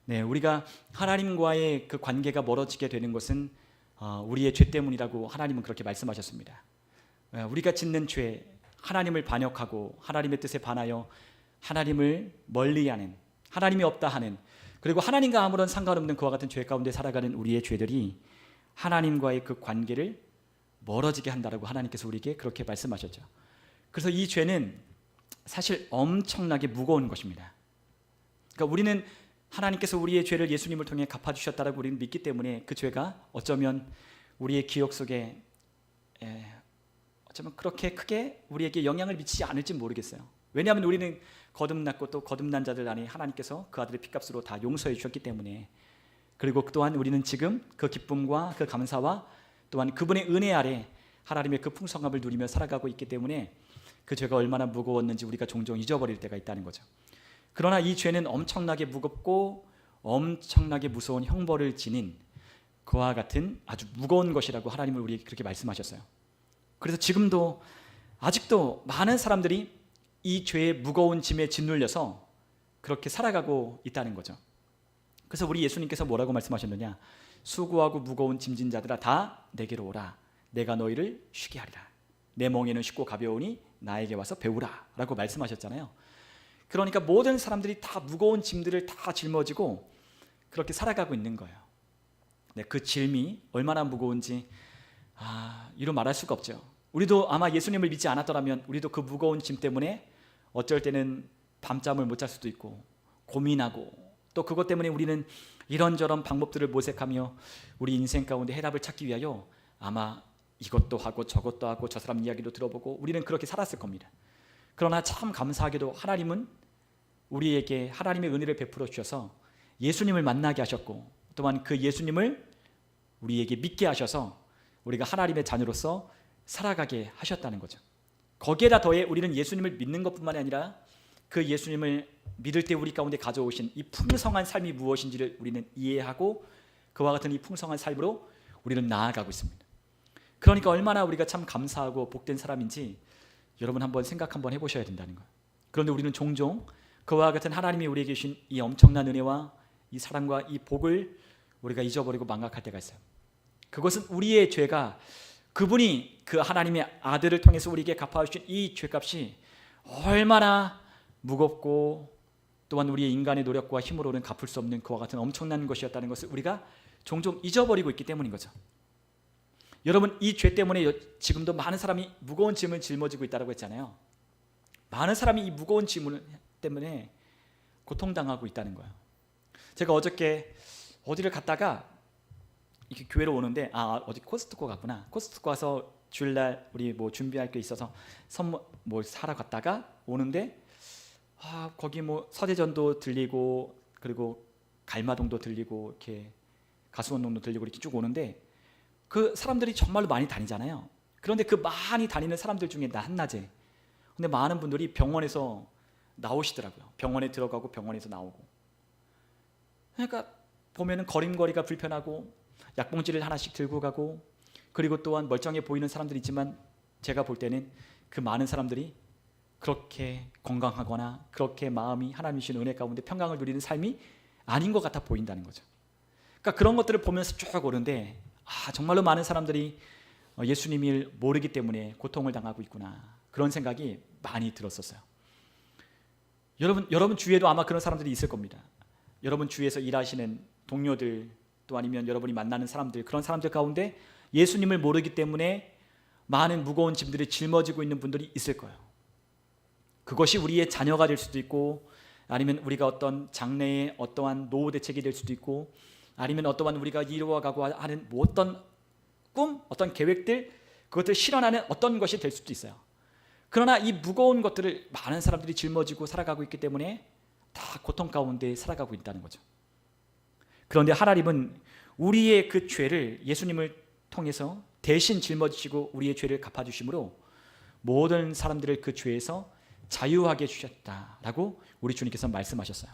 네, 우리가 하나님과의 그 관계가 멀어지게 되는 것은 우리의 죄 때문이라고 하나님은 그렇게 말씀하셨습니다. 우리가 짓는 죄, 하나님을 반역하고 하나님의 뜻에 반하여 하나님을 멀리하는, 하나님이 없다 하는, 그리고 하나님과 아무런 상관없는 그와 같은 죄 가운데 살아가는 우리의 죄들이 하나님과의 그 관계를 멀어지게 한다라고 하나님께서 우리에게 그렇게 말씀하셨죠. 그래서 이 죄는 사실 엄청나게 무거운 것입니다. 그러니까 우리는 하나님께서 우리의 죄를 예수님을 통해 갚아주셨다라고 우리는 믿기 때문에 그 죄가 어쩌면 우리의 기억 속에 어쩌면 그렇게 크게 우리에게 영향을 미치지 않을지 모르겠어요. 왜냐하면 우리는 거듭났고 또 거듭난 자들 안에 하나님께서 그 아들의 피값으로 다 용서해 주셨기 때문에, 그리고 또한 우리는 지금 그 기쁨과 그 감사와 또한 그분의 은혜 아래 하나님의 그 풍성함을 누리며 살아가고 있기 때문에 그 죄가 얼마나 무거웠는지 우리가 종종 잊어버릴 때가 있다는 거죠. 그러나 이 죄는 엄청나게 무겁고 엄청나게 무서운 형벌을 지닌 그와 같은 아주 무거운 것이라고 하나님은 우리에게 그렇게 말씀하셨어요. 그래서 지금도 아직도 많은 사람들이 이 죄의 무거운 짐에 짓눌려서 그렇게 살아가고 있다는 거죠. 그래서 우리 예수님께서 뭐라고 말씀하셨느냐, 수고하고 무거운 짐진 자들아 다 내게로 오라, 내가 너희를 쉬게 하리라, 내 멍에는 쉽고 가벼우니 나에게 와서 배우라 라고 말씀하셨잖아요. 그러니까 모든 사람들이 다 무거운 짐들을 다 짊어지고 그렇게 살아가고 있는 거예요. 네, 그 짐이 얼마나 무거운지 이루 말할 수가 없죠. 우리도 아마 예수님을 믿지 않았더라면 우리도 그 무거운 짐 때문에 어쩔 때는 밤잠을 못 잘 수도 있고 고민하고, 또 그것 때문에 우리는 이런저런 방법들을 모색하며 우리 인생 가운데 해답을 찾기 위하여 아마 이것도 하고 저것도 하고 저 사람 이야기도 들어보고 우리는 그렇게 살았을 겁니다. 그러나 참 감사하게도 하나님은 우리에게 하나님의 은혜를 베풀어 주셔서 예수님을 만나게 하셨고, 또한 그 예수님을 우리에게 믿게 하셔서 우리가 하나님의 자녀로서 살아가게 하셨다는 거죠. 거기에다 더해 우리는 예수님을 믿는 것뿐만 아니라 그 예수님을 믿을 때 우리 가운데 가져오신 이 풍성한 삶이 무엇인지를 우리는 이해하고 그와 같은 이 풍성한 삶으로 우리는 나아가고 있습니다. 그러니까 얼마나 우리가 참 감사하고 복된 사람인지 여러분 한번 생각 한번 해보셔야 된다는 거예요. 그런데 우리는 종종 그와 같은 하나님이 우리에게 주신 이 엄청난 은혜와 이 사랑과 이 복을 우리가 잊어버리고 망각할 때가 있어요. 그것은 우리의 죄가, 그분이 그 하나님의 아들을 통해서 우리에게 갚아주신 이 죄값이 얼마나 무겁고 또한 우리의 인간의 노력과 힘으로는 갚을 수 없는 그와 같은 엄청난 것이었다는 것을 우리가 종종 잊어버리고 있기 때문인 거죠. 여러분, 이 죄 때문에 지금도 많은 사람이 무거운 짐을 짊어지고 있다고 했잖아요. 많은 사람이 이 무거운 짐 때문에 고통당하고 있다는 거예요. 제가 어저께 어디를 갔다가 이렇게 교회로 오는데 어디 코스트코 갔구나. 코스트코 가서 주일날 우리 뭐 준비할 게 있어서 선물 뭐 사러 갔다가 오는데 거기 뭐 서대전도 들리고 그리고 갈마동도 들리고 이렇게 가수원동도 들리고 이렇게 쭉 오는데 그 사람들이 정말로 많이 다니잖아요. 그런데 그 많이 다니는 사람들 중에 한낮에 근데 많은 분들이 병원에서 나오시더라고요. 병원에 들어가고 병원에서 나오고. 그러니까 보면은 걸음걸이가 불편하고 약봉지를 하나씩 들고 가고, 그리고 또한 멀쩡해 보이는 사람들이 있지만 제가 볼 때는 그 많은 사람들이 그렇게 건강하거나 그렇게 마음이 하나님 주신 은혜 가운데 평강을 누리는 삶이 아닌 것 같아 보인다는 거죠. 그러니까 그런 것들을 보면서 쭉 오는데 정말로 많은 사람들이 예수님을 모르기 때문에 고통을 당하고 있구나, 그런 생각이 많이 들었었어요. 여러분 주위에도 아마 그런 사람들이 있을 겁니다. 여러분 주위에서 일하시는 동료들, 또 아니면 여러분이 만나는 사람들, 그런 사람들 가운데 예수님을 모르기 때문에 많은 무거운 짐들이 짊어지고 있는 분들이 있을 거예요. 그것이 우리의 자녀가 될 수도 있고, 아니면 우리가 어떤 장래의 어떠한 노후 대책이 될 수도 있고, 아니면 어떠한 우리가 이루어가고 하는 뭐 어떤 꿈, 어떤 계획들, 그것들 실현하는 어떤 것이 될 수도 있어요. 그러나 이 무거운 것들을 많은 사람들이 짊어지고 살아가고 있기 때문에 다 고통 가운데 살아가고 있다는 거죠. 그런데 하나님은 우리의 그 죄를 예수님을 통해서 대신 짊어지시고 우리의 죄를 갚아주심으로 모든 사람들을 그 죄에서 자유하게 해주셨다라고 우리 주님께서 말씀하셨어요.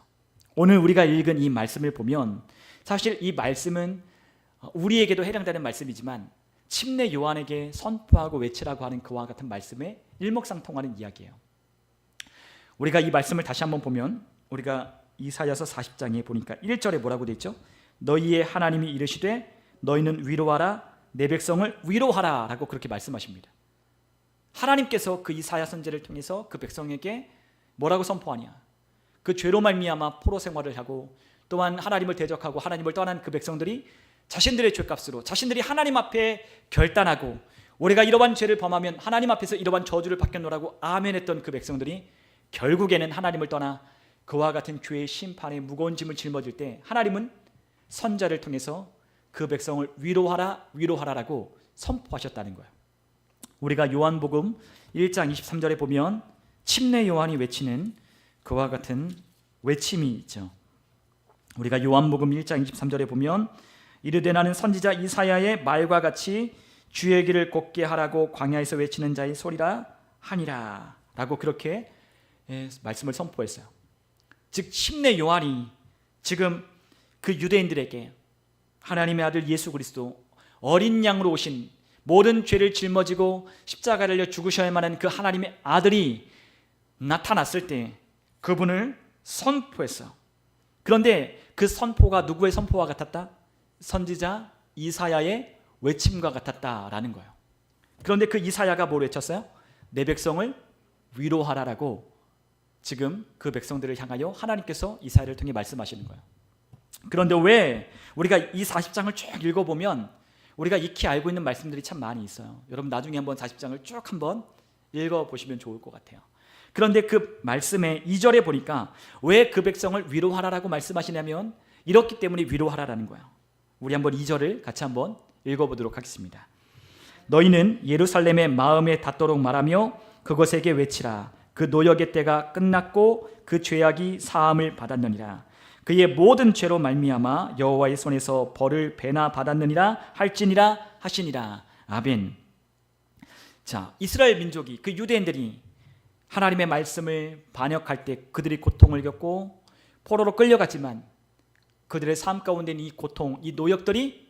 오늘 우리가 읽은 이 말씀을 보면 사실 이 말씀은 우리에게도 해당되는 말씀이지만 침례 요한에게 선포하고 외치라고 하는 그와 같은 말씀에 일맥상통하는 이야기예요. 우리가 이 말씀을 다시 한번 보면 우리가 이사야서 40장에 보니까 1절에 뭐라고 돼 있죠? 너희의 하나님이 이르시되 너희는 위로하라 내 백성을 위로하라 라고 그렇게 말씀하십니다. 하나님께서 그 이사야 선지자를 통해서 그 백성에게 뭐라고 선포하냐? 그 죄로 말미암아 포로 생활을 하고 또한 하나님을 대적하고 하나님을 떠난 그 백성들이 자신들의 죄값으로 자신들이 하나님 앞에 결단하고 우리가 이러한 죄를 범하면 하나님 앞에서 이러한 저주를 받겠노라고 아멘했던 그 백성들이 결국에는 하나님을 떠나 그와 같은 죄의 심판에 무거운 짐을 짊어질 때 하나님은 선자를 통해서 그 백성을 위로하라라고 선포하셨다는 거예요. 우리가 요한복음 1장 23절에 보면 침례 요한이 외치는 그와 같은 외침이 있죠. 우리가 요한복음 1장 23절에 보면 이르되 나는 선지자 이사야의 말과 같이 주의 길을 곱게 하라고 광야에서 외치는 자의 소리라 하니라 라고 그렇게 말씀을 선포했어요. 즉 침례 요한이 지금 그 유대인들에게 하나님의 아들 예수 그리스도 어린 양으로 오신 모든 죄를 짊어지고 십자가를 달려 죽으셔야만 하는 그 하나님의 아들이 나타났을 때 그분을 선포했어요. 그런데 그 선포가 누구의 선포와 같았다? 선지자 이사야의 외침과 같았다라는 거예요. 그런데 그 이사야가 뭘 외쳤어요? 내 백성을 위로하라라고 지금 그 백성들을 향하여 하나님께서 이사야를 통해 말씀하시는 거예요. 그런데 왜 우리가 이 40장을 쭉 읽어보면 우리가 익히 알고 있는 말씀들이 참 많이 있어요. 여러분 나중에 한번 40장을 쭉 한번 읽어보시면 좋을 것 같아요. 그런데 그 말씀의 2절에 보니까 왜 그 백성을 위로하라라고 말씀하시냐면 이렇기 때문에 위로하라라는 거예요. 우리 한번 2절을 같이 한번 읽어보도록 하겠습니다. 너희는 예루살렘의 마음에 닿도록 말하며 그것에게 외치라. 그 노역의 때가 끝났고 그 죄악이 사함을 받았느니라. 그의 모든 죄로 말미암아 여호와의 손에서 벌을 배나 받았느니라 할지니라 하시니라. 아멘. 자, 이스라엘 민족이 그 유대인들이 하나님의 말씀을 반역할 때 그들이 고통을 겪고 포로로 끌려갔지만 그들의 삶 가운데 이 고통, 이 노역들이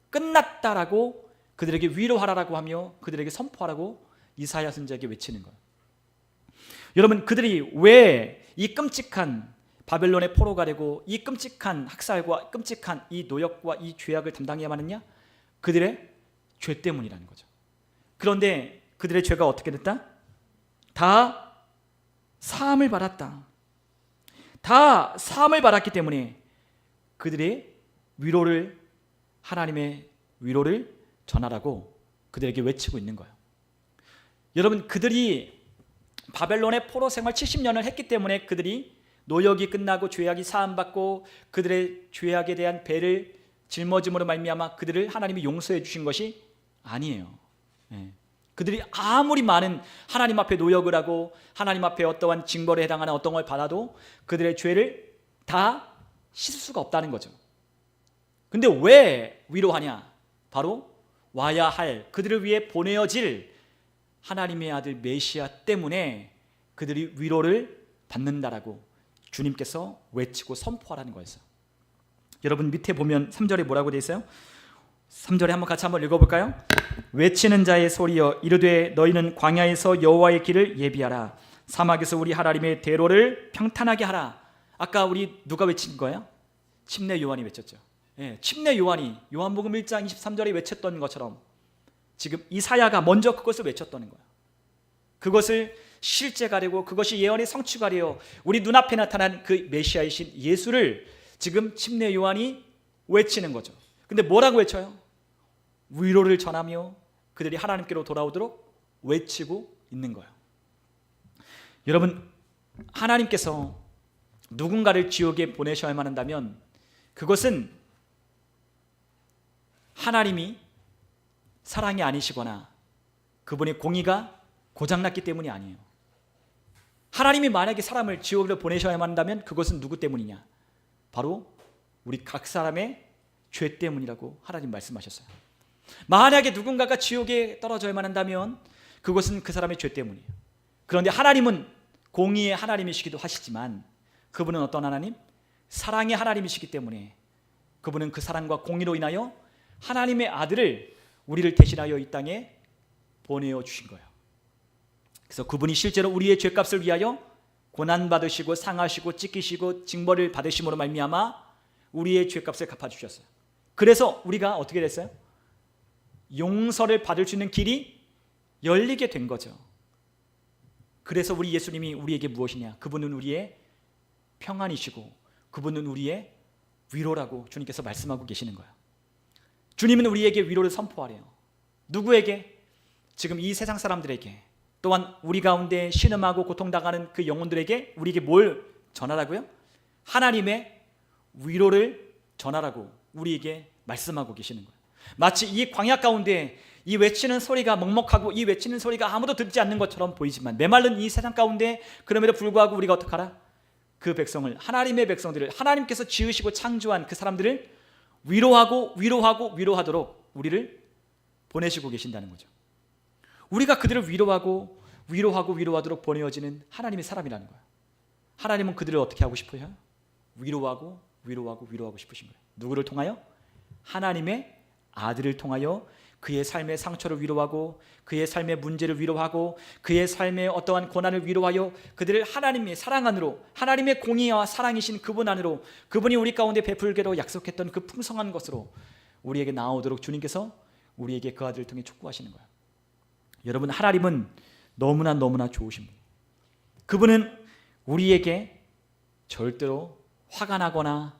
끝났다라고 그들에게 위로하라라고 하며 그들에게 선포하라고 이사야 선지자에게 외치는 거예요. 여러분 그들이 왜 이 끔찍한 바벨론의 포로가 되고 이 끔찍한 학살과 끔찍한 이 노역과 이 죄악을 담당해야만 했냐? 그들의 죄 때문이라는 거죠. 그런데 그들의 죄가 어떻게 됐다? 다 사함을 받았다. 다 사함을 받았기 때문에 그들의 위로를 하나님의 위로를 전하라고 그들에게 외치고 있는 거예요. 여러분 그들이 바벨론의 포로 생활 70년을 했기 때문에 그들이 노역이 끝나고 죄악이 사함받고 그들의 죄악에 대한 배를 짊어짐으로 말미암아 그들을 하나님이 용서해 주신 것이 아니에요. 그들이 아무리 많은 하나님 앞에 노역을 하고 하나님 앞에 어떠한 징벌에 해당하는 어떤 걸 받아도 그들의 죄를 다 씻을 수가 없다는 거죠. 근데 왜 위로하냐? 바로 와야 할 그들을 위해 보내어질 하나님의 아들 메시아 때문에 그들이 위로를 받는다라고 주님께서 외치고 선포하라는 거였어요. 여러분 밑에 보면 3절에 뭐라고 되어 있어요? 3절에 한번 같이 한번 읽어볼까요? 외치는 자의 소리여 이르되 너희는 광야에서 여호와의 길을 예비하라. 사막에서 우리 하나님의 대로를 평탄하게 하라. 아까 우리 누가 외친 거예요? 침례 요한이 외쳤죠. 침례 요한이 요한복음 1장 23절에 외쳤던 것처럼 지금 이사야가 먼저 그것을 외쳤다는 거예요. 그것을 실제가 되고 그것이 예언의 성취가 되어 우리 눈앞에 나타난 그 메시아이신 예수를 지금 침례 요한이 외치는 거죠. 근데 뭐라고 외쳐요? 위로를 전하며 그들이 하나님께로 돌아오도록 외치고 있는 거예요. 여러분 하나님께서 누군가를 지옥에 보내셔야만 한다면 그것은 하나님이 사랑이 아니시거나 그분의 공의가 고장났기 때문이 아니에요. 하나님이 만약에 사람을 지옥으로 보내셔야만 한다면 그것은 누구 때문이냐? 바로 우리 각 사람의 죄 때문이라고 하나님 말씀하셨어요. 만약에 누군가가 지옥에 떨어져야만 한다면 그것은 그 사람의 죄 때문이에요. 그런데 하나님은 공의의 하나님이시기도 하시지만 그분은 어떤 하나님? 사랑의 하나님이시기 때문에 그분은 그 사랑과 공의로 인하여 하나님의 아들을 우리를 대신하여 이 땅에 보내어 주신 거예요. 그래서 그분이 실제로 우리의 죄값을 위하여 고난 받으시고 상하시고 찢기시고 징벌을 받으심으로 말미암아 우리의 죄값을 갚아주셨어요. 그래서 우리가 어떻게 됐어요? 용서를 받을 수 있는 길이 열리게 된 거죠. 그래서 우리 예수님이 우리에게 무엇이냐? 그분은 우리의 평안이시고 그분은 우리의 위로라고 주님께서 말씀하고 계시는 거예요. 주님은 우리에게 위로를 선포하래요. 누구에게? 지금 이 세상 사람들에게, 또한 우리 가운데 신음하고 고통당하는 그 영혼들에게 우리에게 뭘 전하라고요? 하나님의 위로를 전하라고 우리에게 말씀하고 계시는 거예요. 마치 이 광야 가운데 이 외치는 소리가 먹먹하고 이 외치는 소리가 아무도 듣지 않는 것처럼 보이지만 메마른 이 세상 가운데 그럼에도 불구하고 우리가 어떡하라? 그 백성을, 하나님의 백성들을, 하나님께서 지으시고 창조한 그 사람들을 위로하도록 우리를 보내시고 계신다는 거죠. 우리가 그들을 위로하도록 보내어지는 하나님의 사람이라는 거예요. 하나님은 그들을 어떻게 하고 싶어요? 위로하고 싶으신 거예요. 누구를 통하여? 하나님의 아들을 통하여 그의 삶의 상처를 위로하고 그의 삶의 문제를 위로하고 그의 삶의 어떠한 고난을 위로하여 그들을 하나님의 사랑 안으로, 하나님의 공의와 사랑이신 그분 안으로, 그분이 우리 가운데 베풀기로 약속했던 그 풍성한 것으로 우리에게 나오도록 주님께서 우리에게 그 아들을 통해 촉구하시는 거예요. 여러분, 하나님은 너무나 좋으신 분. 그분은 우리에게 절대로 화가 나거나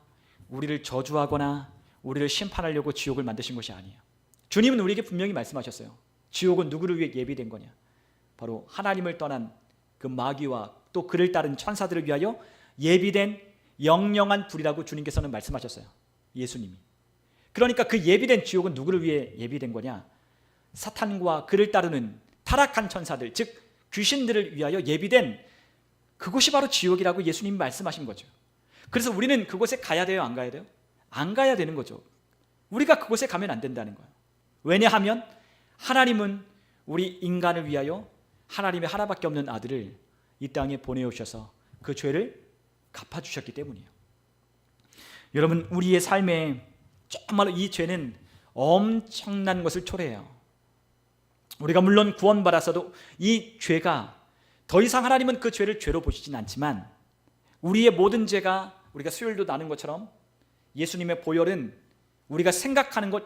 우리를 저주하거나 우리를 심판하려고 지옥을 만드신 것이 아니에요. 주님은 우리에게 분명히 말씀하셨어요. 지옥은 누구를 위해 예비된 거냐? 바로 하나님을 떠난 그 마귀와 또 그를 따른 천사들을 위하여 예비된 영영한 불이라고 주님께서는 말씀하셨어요. 예수님이. 그러니까 그 예비된 지옥은 누구를 위해 예비된 거냐? 사탄과 그를 따르는 타락한 천사들, 즉 귀신들을 위하여 예비된 그곳이 바로 지옥이라고 예수님이 말씀하신 거죠. 그래서 우리는 그곳에 가야 돼요? 안 가야 돼요? 안 가야 되는 거죠. 우리가 그곳에 가면 안 된다는 거예요. 왜냐하면 하나님은 우리 인간을 위하여 하나님의 하나밖에 없는 아들을 이 땅에 보내오셔서 그 죄를 갚아주셨기 때문이에요. 여러분, 우리의 삶에 정말로 이 죄는 엄청난 것을 초래해요. 우리가 물론 구원받아서도 이 죄가 더 이상 하나님은 그 죄를 죄로 보시진 않지만 우리의 모든 죄가 우리가 수요일도 나눈 것처럼 예수님의 보혈은 우리가 생각하는 것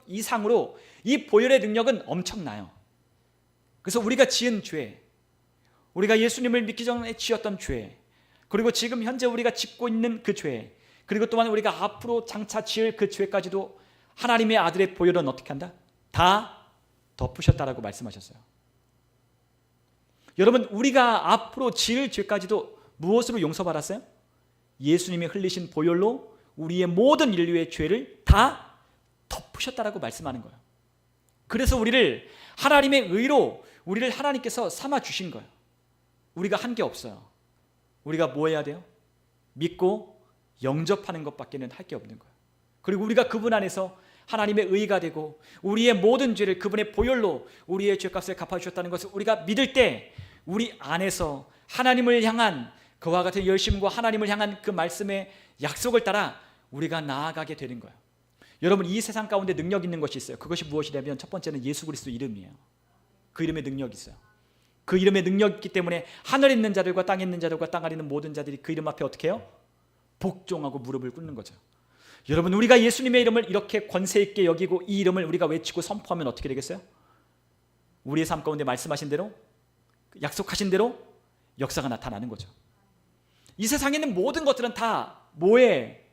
이상으로 이 보혈의 능력은 엄청나요. 그래서 우리가 지은 죄, 우리가 예수님을 믿기 전에 지었던 죄, 그리고 지금 현재 우리가 짓고 있는 그 죄, 그리고 또한 우리가 앞으로 장차 지을 그 죄까지도 하나님의 아들의 보혈은 어떻게 한다? 다 덮으셨다라고 말씀하셨어요. 여러분, 우리가 앞으로 지을 죄까지도 무엇으로 용서받았어요? 예수님이 흘리신 보혈로 우리의 모든 인류의 죄를 다 덮으셨다라고 말씀하는 거예요. 그래서 우리를 하나님의 의로 우리를 하나님께서 삼아 주신 거예요. 우리가 한 게 없어요. 우리가 뭐 해야 돼요? 믿고 영접하는 것밖에는 할 게 없는 거예요. 그리고 우리가 그분 안에서 하나님의 의가 되고 우리의 모든 죄를 그분의 보혈로 우리의 죄값을 갚아주셨다는 것을 우리가 믿을 때 우리 안에서 하나님을 향한 그와 같은 열심과 하나님을 향한 그 말씀의 약속을 따라 우리가 나아가게 되는 거예요. 여러분, 이 세상 가운데 능력 있는 것이 있어요. 그것이 무엇이냐면 첫 번째는 예수 그리스도 이름이에요. 그 이름에 능력이 있어요. 그 이름에 능력이 있기 때문에 하늘에 있는 자들과 땅에 있는 자들과 땅 아래 있는 모든 자들이 그 이름 앞에 어떻게 해요? 복종하고 무릎을 꿇는 거죠. 여러분, 우리가 예수님의 이름을 이렇게 권세 있게 여기고 이 이름을 우리가 외치고 선포하면 어떻게 되겠어요? 우리의 삶 가운데 말씀하신 대로, 약속하신 대로 역사가 나타나는 거죠. 이 세상에 있는 모든 것들은 다 뭐에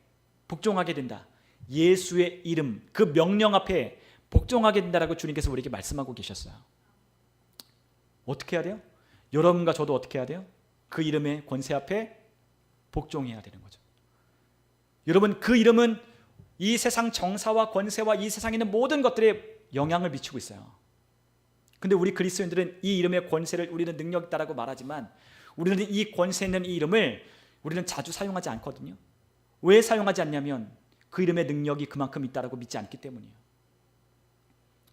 복종하게 된다? 예수의 이름, 그 명령 앞에 복종하게 된다라고 주님께서 우리에게 말씀하고 계셨어요. 어떻게 해야 돼요? 여러분과 저도 어떻게 해야 돼요? 그 이름의 권세 앞에 복종해야 되는 거죠. 여러분, 그 이름은 이 세상 정사와 권세와 이 세상에 있는 모든 것들에 영향을 미치고 있어요. 근데 우리 그리스도인들은 이 이름의 권세를 우리는 능력 있다라고 말하지만 우리는 이 권세 있는 이 이름을 우리는 자주 사용하지 않거든요. 왜 사용하지 않냐면 그 이름의 능력이 그만큼 있다라고 믿지 않기 때문이에요.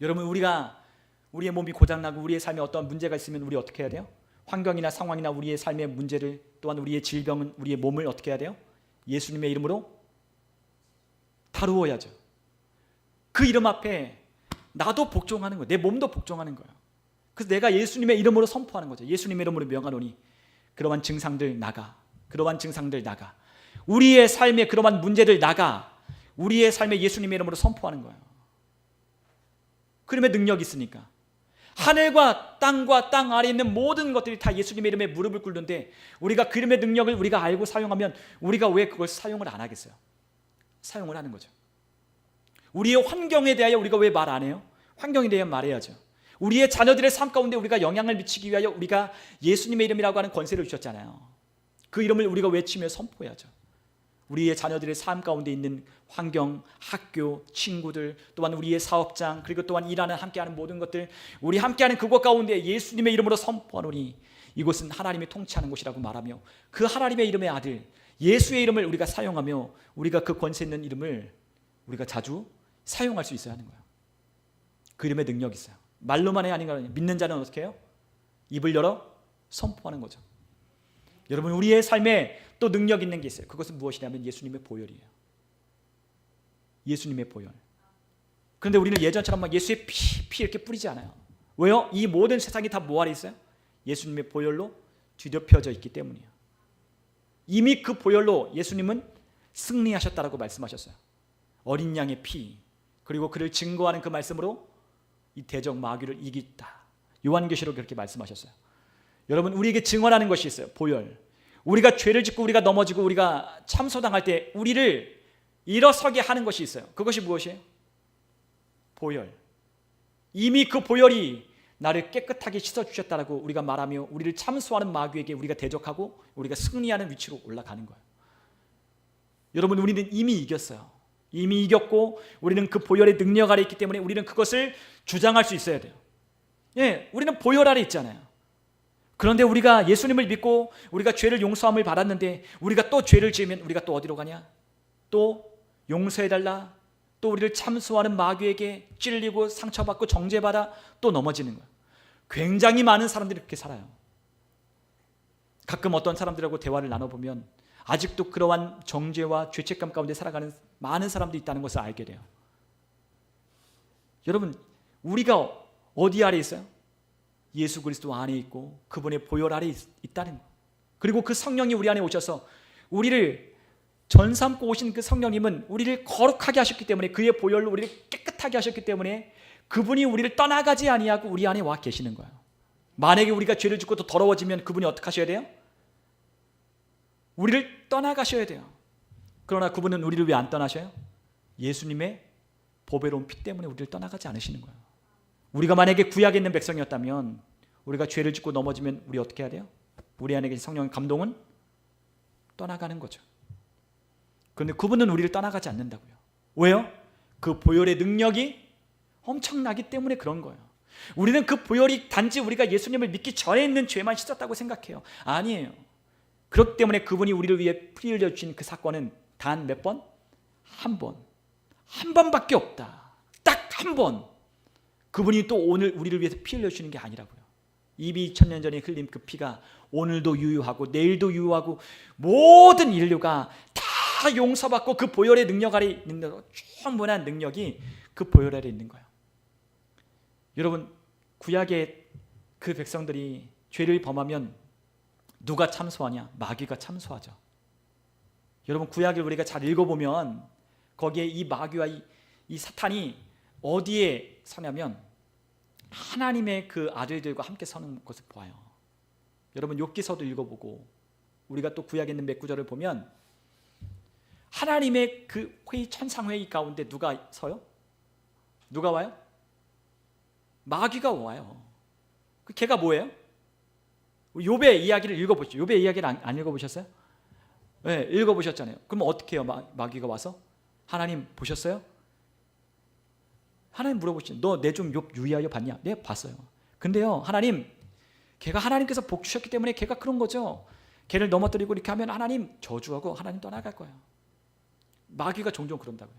여러분, 우리의 몸이 고장나고 우리의 삶에 어떤 문제가 있으면 우리 어떻게 해야 돼요? 환경이나 상황이나 우리의 삶의 문제를, 또한 우리의 질병은 우리의 몸을 어떻게 해야 돼요? 예수님의 이름으로 다루어야죠. 그 이름 앞에 나도 복종하는 거예요. 내 몸도 복종하는 거예요. 그래서 내가 예수님의 이름으로 선포하는 거죠. 예수님의 이름으로 명하노니 그러한 증상들 나가. 그러한 증상들 나가. 우리의 삶의 그러한 문제들 나가. 우리의 삶에 예수님의 이름으로 선포하는 거예요. 그러면 능력이 있으니까. 하늘과 땅과 땅 아래에 있는 모든 것들이 다 예수님의 이름에 무릎을 꿇는데 우리가 그 이름의 능력을 우리가 알고 사용하면 우리가 왜 그걸 사용을 안 하겠어요? 사용을 하는 거죠. 우리의 환경에 대하여 우리가 왜 말 안 해요? 환경에 대해 말해야죠. 우리의 자녀들의 삶 가운데 우리가 영향을 미치기 위하여 우리가 예수님의 이름이라고 하는 권세를 주셨잖아요. 그 이름을 우리가 외치며 선포해야죠. 우리의 자녀들의 삶 가운데 있는 환경, 학교, 친구들, 또한 우리의 사업장, 그리고 또한 일하는 함께하는 모든 것들, 우리 함께하는 그곳 가운데 예수님의 이름으로 선포하노니 이곳은 하나님이 통치하는 곳이라고 말하며 그 하나님의 이름의 아들 예수의 이름을 우리가 사용하며 우리가 그 권세 있는 이름을 우리가 자주 사용할 수 있어야 하는 거예요. 그 이름의 능력이 있어요. 말로만 해야 하는 거 아니에요. 믿는 자는 어떻게 해요? 입을 열어 선포하는 거죠. 여러분, 우리의 삶에 또 능력 있는 게 있어요. 그것은 무엇이냐면 예수님의 보혈이에요. 예수님의 보혈. 그런데 우리는 예전처럼 막 예수의 피 이렇게 뿌리지 않아요. 왜요? 이 모든 세상이 다 뭐 아래 있어요? 예수님의 보혈로 뒤덮여져 있기 때문이에요. 이미 그 보혈로 예수님은 승리하셨다라고 말씀하셨어요. 어린 양의 피, 그리고 그를 증거하는 그 말씀으로 이 대적 마귀를 이기다. 요한계시록 그렇게 말씀하셨어요. 여러분, 우리에게 증언하는 것이 있어요. 보혈. 우리가 죄를 짓고 우리가 넘어지고 우리가 참소당할 때 우리를 일어서게 하는 것이 있어요. 그것이 무엇이에요? 보혈. 이미 그 보혈이 나를 깨끗하게 씻어주셨다라고 우리가 말하며 우리를 참소하는 마귀에게 우리가 대적하고 우리가 승리하는 위치로 올라가는 거예요. 여러분, 우리는 이미 이겼어요. 이미 이겼고 우리는 그 보혈의 능력 아래 있기 때문에 우리는 그것을 주장할 수 있어야 돼요. 예, 우리는 보혈 아래 있잖아요. 그런데 우리가 예수님을 믿고 우리가 죄를 용서함을 받았는데 우리가 또 죄를 지으면 우리가 또 어디로 가냐? 또 용서해달라. 또 우리를 참소하는 마귀에게 찔리고 상처받고 정죄받아 또 넘어지는 거예요. 굉장히 많은 사람들이 그렇게 살아요. 가끔 어떤 사람들하고 대화를 나눠보면 아직도 그러한 정죄와 죄책감 가운데 살아가는 많은 사람들이 있다는 것을 알게 돼요. 여러분, 우리가 어디 아래 있어요? 예수 그리스도 안에 있고 그분의 보혈 아래 있다는 거예요. 그리고 그 성령이 우리 안에 오셔서 우리를 전삼고 오신 그 성령님은 우리를 거룩하게 하셨기 때문에 그의 보혈로 우리를 깨끗하게 하셨기 때문에 그분이 우리를 떠나가지 아니하고 우리 안에 와 계시는 거예요. 만약에 우리가 죄를 짓고 또 더러워지면 그분이 어떻게 하셔야 돼요? 우리를 떠나가셔야 돼요. 그러나 그분은 우리를 왜 안 떠나셔요? 예수님의 보배로운 피 때문에 우리를 떠나가지 않으시는 거예요. 우리가 만약에 구약에 있는 백성이었다면 우리가 죄를 짓고 넘어지면 우리 어떻게 해야 돼요? 우리 안에 계신 성령의 감동은 떠나가는 거죠. 그런데 그분은 우리를 떠나가지 않는다고요. 왜요? 그 보혈의 능력이 엄청나기 때문에 그런 거예요. 우리는 그 보혈이 단지 우리가 예수님을 믿기 전에 있는 죄만 씻었다고 생각해요. 아니에요. 그렇기 때문에 그분이 우리를 위해 피 흘려주신 그 사건은 단 몇 번? 한 번. 한 번밖에 없다. 딱 한 번. 그분이 또 오늘 우리를 위해서 피 흘려주시는 게 아니라고요. 이미 2000년 전에 흘린 그 피가 오늘도 유효하고 내일도 유효하고 모든 인류가 다 용서받고 그 보혈의 능력 아래 있는 대로 충분한 능력이 그 보혈 아래 있는 거예요. 여러분, 구약의 그 백성들이 죄를 범하면 누가 참소하냐? 마귀가 참소하죠. 여러분, 구약을 우리가 잘 읽어보면 거기에 이 마귀와 이 사탄이 어디에 서냐면 하나님의 그 아들들과 함께 서는 것을 보아요. 여러분, 욥기서도 읽어보고 우리가 또 구약에 있는 몇 구절을 보면 하나님의 그 회의, 천상회의 가운데 누가 서요? 누가 와요? 마귀가 와요. 그 걔가 뭐예요? 욥의 이야기를 읽어보시죠. 욥의 이야기를 안 읽어보셨어요? 네, 읽어보셨잖아요. 그럼 어떻게 해요? 마귀가 와서 하나님 보셨어요? 하나님 물어보시죠. 너 내 좀 욥 유의하여 봤냐? 네, 봤어요. 근데요, 하나님, 걔가 하나님께서 복 주셨기 때문에 걔가 그런 거죠. 걔를 넘어뜨리고 이렇게 하면 하나님 저주하고 하나님 떠나갈 거예요. 마귀가 종종 그런다고요.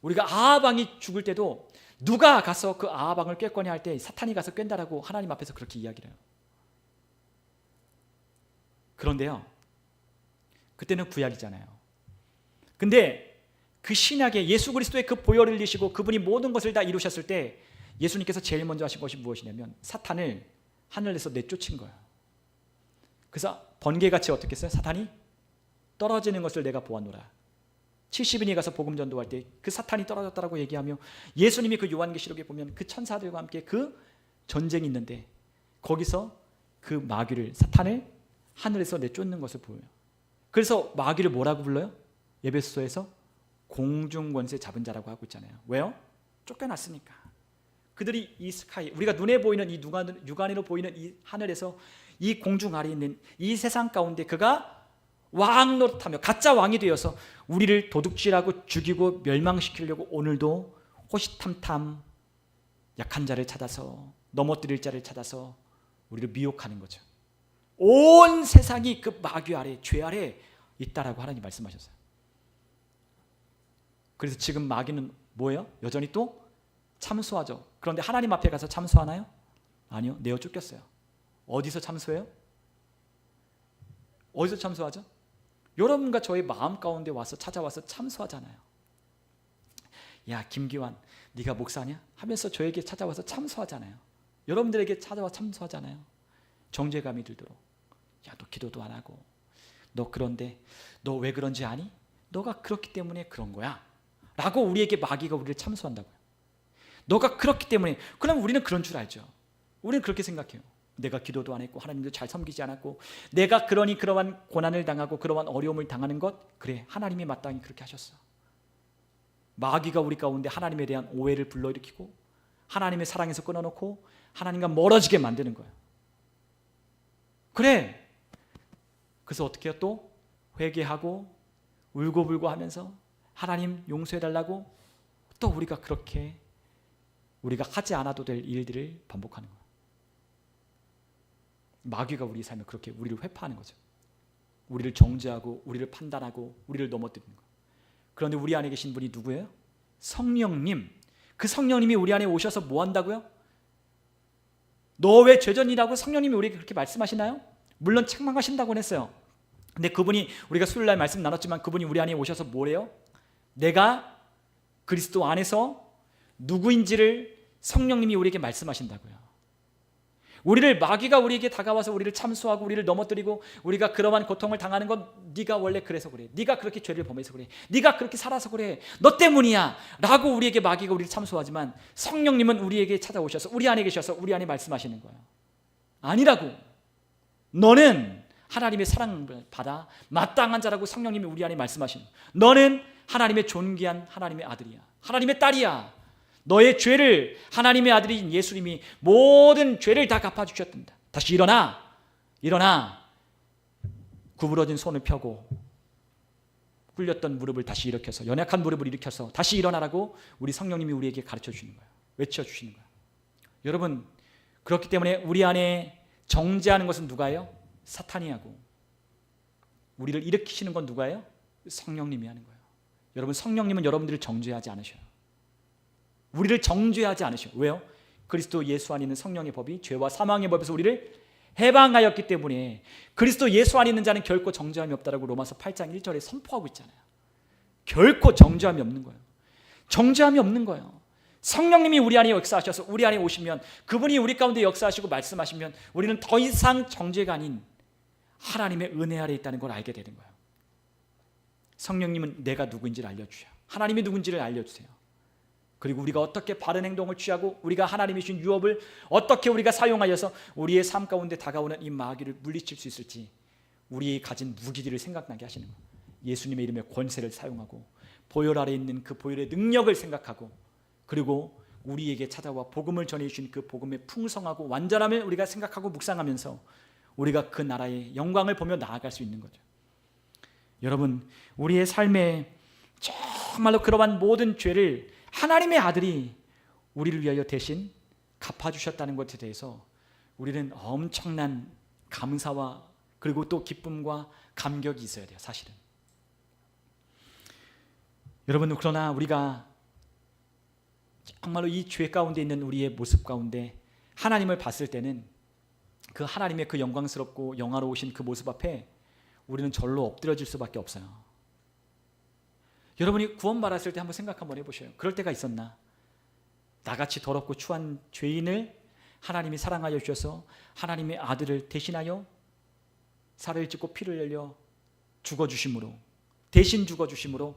우리가 아하방이 죽을 때도 누가 가서 그 아하방을 꿰거냐 할 때 사탄이 가서 꿰다라고 하나님 앞에서 그렇게 이야기를 해요. 그런데요, 그때는 구약이잖아요. 근데 그 신약에 예수 그리스도의 그 보혈을 흘리시고 그분이 모든 것을 다 이루셨을 때 예수님께서 제일 먼저 하신 것이 무엇이냐면 사탄을 하늘에서 내쫓은 거예요. 그래서 번개같이 어떻게 했어요? 사탄이 떨어지는 것을 내가 보았노라. 70인이 가서 복음 전도할 때 그 사탄이 떨어졌다라고 얘기하며, 예수님이 그 요한계시록에 보면 그 천사들과 함께 그 전쟁이 있는데 거기서 그 마귀를, 사탄을 하늘에서 내쫓는 것을 보여요. 그래서 마귀를 뭐라고 불러요? 에베소서에서 공중권세 잡은 자라고 하고 있잖아요. 왜요? 쫓겨났으니까. 그들이 이 스카이, 우리가 눈에 보이는 이 육안으로 보이는 이 하늘에서 이 공중 아래에 있는 이 세상 가운데 그가 왕 노릇하며 가짜 왕이 되어서 우리를 도둑질하고 죽이고 멸망시키려고 오늘도 호시탐탐 약한 자를 찾아서, 넘어뜨릴 자를 찾아서 우리를 미혹하는 거죠. 온 세상이 그 마귀 아래, 죄 아래 있다라고 하나님 말씀하셨어요. 그래서 지금 마귀는 뭐예요? 여전히 또 참소하죠. 그런데 하나님 앞에 가서 참소하나요? 아니요, 내어 쫓겼어요. 어디서 참소해요? 어디서 참소하죠? 여러분과 저의 마음 가운데 와서 찾아와서 참소하잖아요. 야, 김기환, 네가 목사냐? 하면서 저에게 찾아와서 참소하잖아요. 여러분들에게 찾아와 참소하잖아요. 정죄감이 들도록. 야, 너 기도도 안 하고, 너 그런데 너 왜 그런지 아니? 너가 그렇기 때문에 그런 거야 라고 우리에게 마귀가 우리를 참소한다고요. 너가 그렇기 때문에. 그럼 우리는 그런 줄 알죠. 우리는 그렇게 생각해요. 내가 기도도 안 했고 하나님도 잘 섬기지 않았고 내가 그러니 그러한 고난을 당하고 그러한 어려움을 당하는 것, 그래, 하나님이 마땅히 그렇게 하셨어. 마귀가 우리 가운데 하나님에 대한 오해를 불러일으키고 하나님의 사랑에서 끊어놓고 하나님과 멀어지게 만드는 거예요. 그래, 그래서 어떻게 해요? 또 회개하고 울고불고 하면서 하나님 용서해달라고 또 우리가 그렇게 우리가 하지 않아도 될 일들을 반복하는 거예요. 마귀가 우리 삶에 그렇게 우리를 회파하는 거죠. 우리를 정죄하고 우리를 판단하고 우리를 넘어뜨리는 거예요. 그런데 우리 안에 계신 분이 누구예요? 성령님. 그 성령님이 우리 안에 오셔서 뭐 한다고요? 너 왜 죄전이라고 성령님이 우리에게 그렇게 말씀하시나요? 물론 책망하신다고 했어요. 근데 그분이, 우리가 수요일날 말씀 나눴지만 그분이 우리 안에 오셔서 뭐래요? 내가 그리스도 안에서 누구인지를 성령님이 우리에게 말씀하신다고요. 우리를, 마귀가 우리에게 다가와서 우리를 참소하고 우리를 넘어뜨리고 우리가 그러한 고통을 당하는 건 네가 원래 그래서 그래, 네가 그렇게 죄를 범해서 그래, 네가 그렇게 살아서 그래, 너 때문이야 라고 우리에게 마귀가 우리를 참소하지만 성령님은 우리에게 찾아오셔서 우리 안에 계셔서 우리 안에 말씀하시는 거예요. 아니라고. 너는 하나님의 사랑을 받아 마땅한 자라고 성령님이 우리 안에 말씀하시는 거예요. 너는 하나님의 존귀한 하나님의 아들이야, 하나님의 딸이야. 너의 죄를 하나님의 아들인 예수님이 모든 죄를 다 갚아주셨단다. 다시 일어나, 일어나. 구부러진 손을 펴고 굴렸던 무릎을 다시 일으켜서, 연약한 무릎을 일으켜서 다시 일어나라고 우리 성령님이 우리에게 가르쳐 주시는 거예요. 외쳐주시는 거예요. 여러분, 그렇기 때문에 우리 안에 정죄하는 것은 누가요? 사탄이 하고, 우리를 일으키시는 건 누가요? 성령님이 하는 거예요. 여러분, 성령님은 여러분들을 정죄하지 않으셔요. 우리를 정죄하지 않으셔요. 왜요? 그리스도 예수 안에 있는 성령의 법이 죄와 사망의 법에서 우리를 해방하였기 때문에 그리스도 예수 안에 있는 자는 결코 정죄함이 없다라고 로마서 8장 1절에 선포하고 있잖아요. 결코 정죄함이 없는 거예요. 정죄함이 없는 거예요. 성령님이 우리 안에 역사하셔서 우리 안에 오시면, 그분이 우리 가운데 역사하시고 말씀하시면 우리는 더 이상 정죄가 아닌 하나님의 은혜 아래 있다는 걸 알게 되는 거예요. 성령님은 내가 누구인지를 알려주셔요. 하나님이 누군지를 알려주세요. 그리고 우리가 어떻게 바른 행동을 취하고 우리가 하나님이 주신 유업을 어떻게 우리가 사용하여서 우리의 삶 가운데 다가오는 이 마귀를 물리칠 수 있을지, 우리의 가진 무기들을 생각나게 하시는 거예요. 예수님의 이름의 권세를 사용하고 보혈 아래 있는 그 보혈의 능력을 생각하고, 그리고 우리에게 찾아와 복음을 전해주신 그 복음의 풍성하고 완전함을 우리가 생각하고 묵상하면서 우리가 그 나라의 영광을 보며 나아갈 수 있는 거죠. 여러분, 우리의 삶에 정말로 그러한 모든 죄를 하나님의 아들이 우리를 위하여 대신 갚아주셨다는 것에 대해서 우리는 엄청난 감사와 그리고 또 기쁨과 감격이 있어야 돼요. 사실은. 여러분, 그러나 우리가 정말로 이 죄 가운데 있는 우리의 모습 가운데 하나님을 봤을 때는 그 하나님의 그 영광스럽고 영화로우신 그 모습 앞에 우리는 절로 엎드려질 수밖에 없어요. 여러분이 구원받았을 때 한번 생각 한번 해보셔요. 그럴 때가 있었나? 나같이 더럽고 추한 죄인을 하나님이 사랑하여 주셔서 하나님의 아들을 대신하여 살을 찢고 피를 흘려 죽어주심으로, 대신 죽어주심으로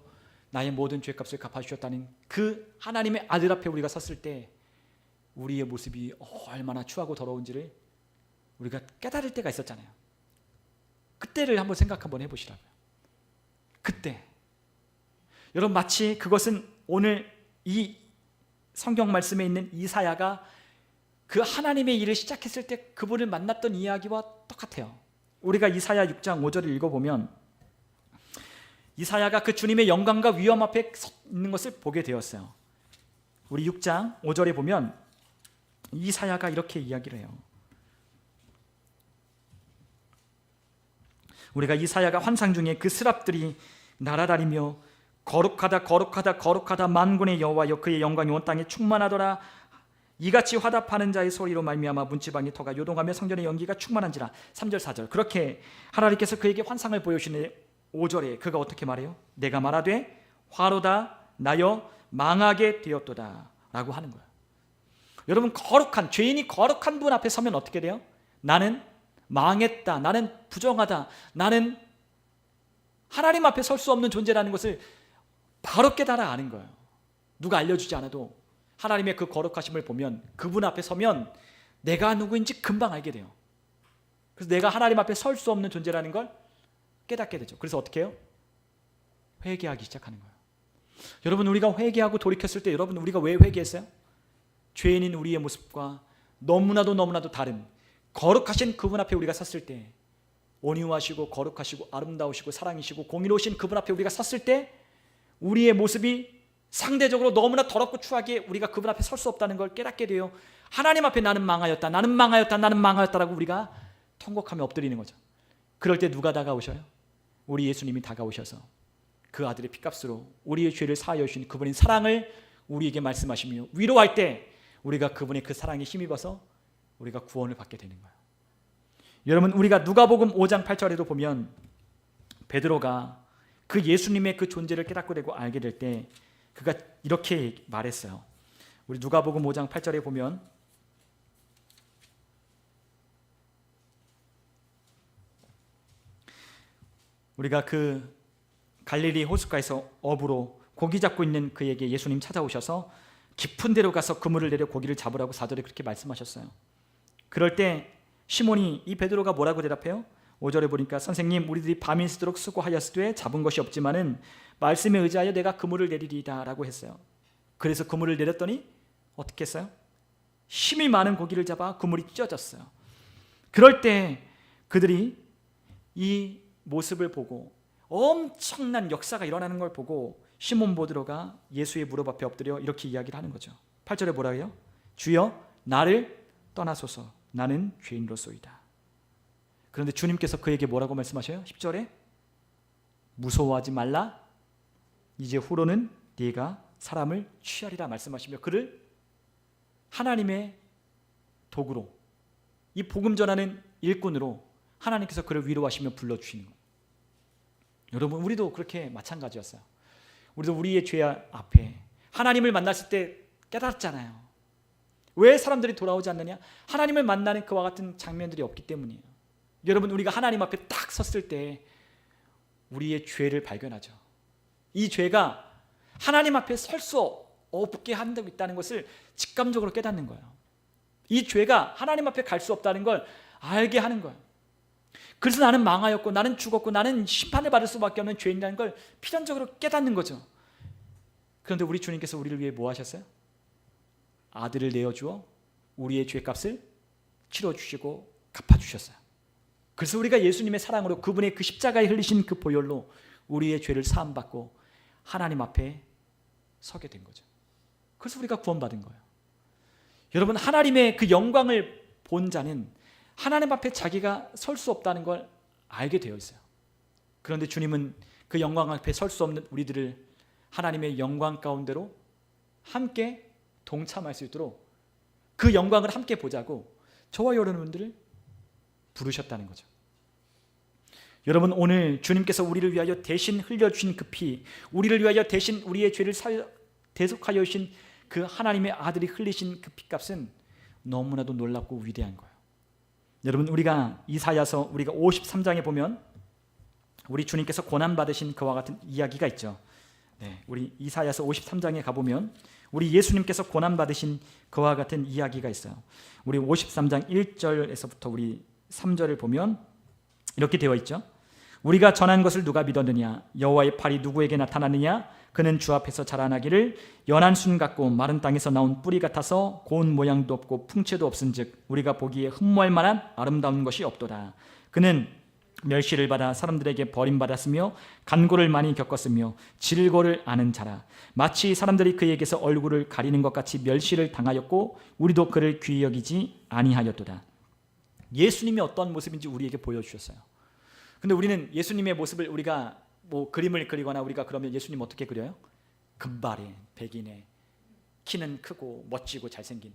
나의 모든 죄값을 갚아주셨다는 그 하나님의 아들 앞에 우리가 섰을 때 우리의 모습이 얼마나 추하고 더러운지를 우리가 깨달을 때가 있었잖아요. 그때를 한번 생각 한번 해보시라고요. 그때 여러분, 마치 그것은 오늘 이 성경 말씀에 있는 이사야가 그 하나님의 일을 시작했을 때 그분을 만났던 이야기와 똑같아요. 우리가 이사야 6장 5절을 읽어보면 이사야가 그 주님의 영광과 위엄 앞에 서 있는 것을 보게 되었어요. 우리 6장 5절에 보면 이사야가 이렇게 이야기를 해요. 우리가 이사야가 환상 중에 그 스랍들이 날아다니며 거룩하다 거룩하다 거룩하다 만군의 여호와여, 그의 영광이 온 땅에 충만하더라. 이같이 화답하는 자의 소리로 말미암아 문지방의 터가 요동하며 성전의 연기가 충만한지라. 3절 4절 그렇게 하나님께서 그에게 환상을 보여주시는 5절에 그가 어떻게 말해요? 내가 말하되 화로다 나여 망하게 되었도다 라고 하는 거예요. 여러분, 거룩한 죄인이 거룩한 분 앞에 서면 어떻게 돼요? 나는 망했다, 나는 부정하다, 나는 하나님 앞에 설 수 없는 존재라는 것을 바로 깨달아 아는 거예요. 누가 알려주지 않아도 하나님의 그 거룩하심을 보면, 그분 앞에 서면 내가 누구인지 금방 알게 돼요. 그래서 내가 하나님 앞에 설 수 없는 존재라는 걸 깨닫게 되죠. 그래서 어떻게 해요? 회개하기 시작하는 거예요. 여러분, 우리가 회개하고 돌이켰을 때 여러분, 우리가 왜 회개했어요? 죄인인 우리의 모습과 너무나도 다른 거룩하신 그분 앞에 우리가 섰을 때, 온유하시고 거룩하시고 아름다우시고 사랑이시고 공의로우신 그분 앞에 우리가 섰을 때 우리의 모습이 상대적으로 너무나 더럽고 추하게 우리가 그분 앞에 설 수 없다는 걸 깨닫게 돼요. 하나님 앞에 나는 망하였다, 나는 망하였다, 나는 망하였다라고 우리가 통곡하며 엎드리는 거죠. 그럴 때 누가 다가오셔요? 우리 예수님이 다가오셔서 그 아들의 피값으로 우리의 죄를 사하여 주신 그분의 사랑을 우리에게 말씀하시며 위로할 때 우리가 그분의 그 사랑에 힘입어서 우리가 구원을 받게 되는 거예요. 여러분, 우리가 누가복음 5장 8절에도 보면 베드로가 그 예수님의 그 존재를 깨닫고 되고 알게 될 때 그가 이렇게 말했어요. 우리 누가복음 5장 8절에 보면 우리가 그 갈릴리 호숫가에서 어부로 고기 잡고 있는 그에게 예수님 찾아오셔서 깊은 데로 가서 그물을 내려 고기를 잡으라고 4절에 그렇게 말씀하셨어요. 그럴 때 시몬이, 이 베드로가 뭐라고 대답해요? 5절에 보니까 선생님, 우리들이 밤이 새도록 수고하였으되 잡은 것이 없지만은 말씀에 의지하여 내가 그물을 내리리이다 라고 했어요. 그래서 그물을 내렸더니 어떻게 했어요? 힘이 많은 고기를 잡아 그물이 찢어졌어요. 그럴 때 그들이 이 모습을 보고 엄청난 역사가 일어나는 걸 보고 시몬 베드로가 예수의 무릎 앞에 엎드려 이렇게 이야기를 하는 거죠. 8절에 뭐라 해요? 주여, 나를 떠나소서, 나는 죄인으로소이다. 그런데 주님께서 그에게 뭐라고 말씀하셔요? 10절에 무서워하지 말라, 이제 후로는 네가 사람을 취하리라 말씀하시며 그를 하나님의 도구로, 이 복음 전하는 일꾼으로 하나님께서 그를 위로하시며 불러주시는 거예요. 여러분, 우리도 그렇게 마찬가지였어요. 우리도 우리의 죄 앞에 하나님을 만났을 때 깨달았잖아요. 왜 사람들이 돌아오지 않느냐? 하나님을 만나는 그와 같은 장면들이 없기 때문이에요. 여러분, 우리가 하나님 앞에 딱 섰을 때 우리의 죄를 발견하죠. 이 죄가 하나님 앞에 설 수 없게 한다고 있다는 것을 직감적으로 깨닫는 거예요. 이 죄가 하나님 앞에 갈 수 없다는 걸 알게 하는 거예요. 그래서 나는 망하였고 나는 죽었고 나는 심판을 받을 수밖에 없는 죄인이라는 걸 필연적으로 깨닫는 거죠. 그런데 우리 주님께서 우리를 위해 뭐 하셨어요? 아들을 내어주어 우리의 죄값을 치러주시고 갚아주셨어요. 그래서 우리가 예수님의 사랑으로 그분의 그 십자가에 흘리신 그 보혈로 우리의 죄를 사함받고 하나님 앞에 서게 된 거죠. 그래서 우리가 구원받은 거예요. 여러분, 하나님의 그 영광을 본 자는 하나님 앞에 자기가 설 수 없다는 걸 알게 되어 있어요. 그런데 주님은 그 영광 앞에 설 수 없는 우리들을 하나님의 영광 가운데로 함께 동참할 수 있도록 그 영광을 함께 보자고 저와 여러분들을 부르셨다는 거죠. 여러분, 오늘 주님께서 우리를 위하여 대신 흘려주신 그 피, 우리를 위하여 대신 우리의 죄를 대속하여 주신 그 하나님의 아들이 흘리신 그 피값은 너무나도 놀랍고 위대한 거예요. 여러분, 우리가 이사야서 우리가 53장에 보면 우리 주님께서 고난 받으신 그와 같은 이야기가 있죠. 네, 우리 이사야서 53장에 가보면 우리 예수님께서 고난 받으신 그와 같은 이야기가 있어요. 우리 53장 1절에서부터 우리 3절을 보면 이렇게 되어 있죠. 우리가 전한 것을 누가 믿었느냐? 여호와의 팔이 누구에게 나타나느냐? 그는 주 앞에서 자라나기를 연한 순 같고 마른 땅에서 나온 뿌리 같아서 고운 모양도 없고 풍채도 없은즉 우리가 보기에 흠모할 만한 아름다운 것이 없도다. 그는 멸시를 받아 사람들에게 버림받았으며 간고를 많이 겪었으며 질고를 아는 자라. 마치 사람들이 그에게서 얼굴을 가리는 것 같이 멸시를 당하였고 우리도 그를 귀히 여기지 아니하였도다. 예수님이 어떤 모습인지 우리에게 보여주셨어요. 근데 우리는 예수님의 모습을 우리가 뭐 그림을 그리거나 우리가 그러면 예수님 어떻게 그려요? 금발에 백인에 키는 크고 멋지고 잘생긴,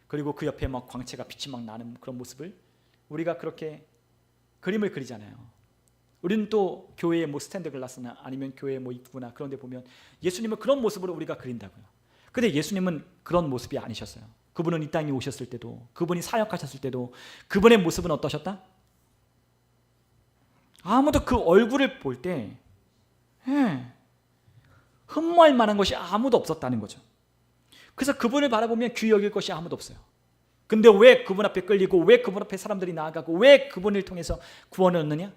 그리고 그 옆에 막 광채가 빛이 막 나는 그런 모습을 우리가 그렇게 그림을 그리잖아요. 우리는 또 교회에 뭐 스탠드 글라스나 아니면 교회 뭐 입구나 그런 데 보면 예수님을 그런 모습으로 우리가 그린다고요. 근데 예수님은 그런 모습이 아니셨어요. 그분은 이 땅에 오셨을 때도, 그분이 사역하셨을 때도 그분의 모습은 어떠셨다? 아무도 그 얼굴을 볼 때 흠모할 만한 것이 아무도 없었다는 거죠. 그래서 그분을 바라보면 귀히 여길 것이 아무도 없어요. 근데 왜 그분 앞에 끌리고 왜 그분 앞에 사람들이 나아가고 왜 그분을 통해서 구원을 얻느냐?